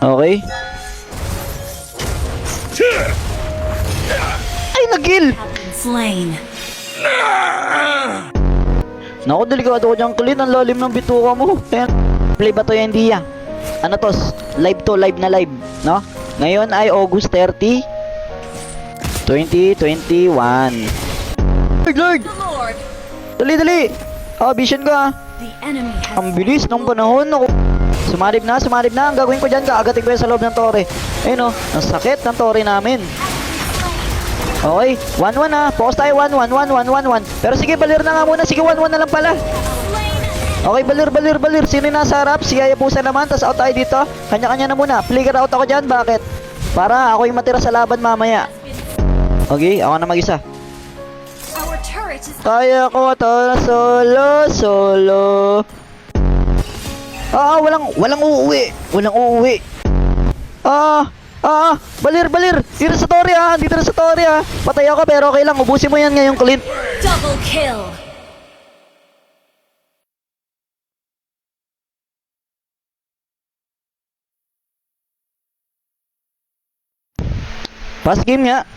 Okay. Ay, nag-kill! Slain. Naku, delikado ko dyan, Clint. Ang lalim ng bituka mo. Ayan. Play ba to yung India? Ano to? Live to, live na live. No? Ngayon ay August 30, 2021. Lord! The Lord. Dali, dali! Vision ka. The enemy has Ang bilis ng panahon. Ako. Sumarib na, sumarib na. Ang gagawin ko dyan, kaagatin ko yan sa loob ng tore. Ayun o, ang sakit ng tore namin. Okay, 1-1 na. Focus tayo, 1-1, 1-1, 1-1. Pero sige, balir na nga muna. Sige, 1-1 na lang pala. Okay, balir. Sino yung nasa harap? Si Hayabusa naman. Tapos out tayo dito. Kanya-kanya na muna. Flicker out ako dyan. Bakit? Para ako yung matira sa laban mamaya. Okay, ako na mag-isa. our turret is Kaya ko to na solo. Walang uuwi. Balir. Dito sa Tori Patay ako pero okay lang. Ubusin mo yan ngayong Clint. double kill. Pass game nga.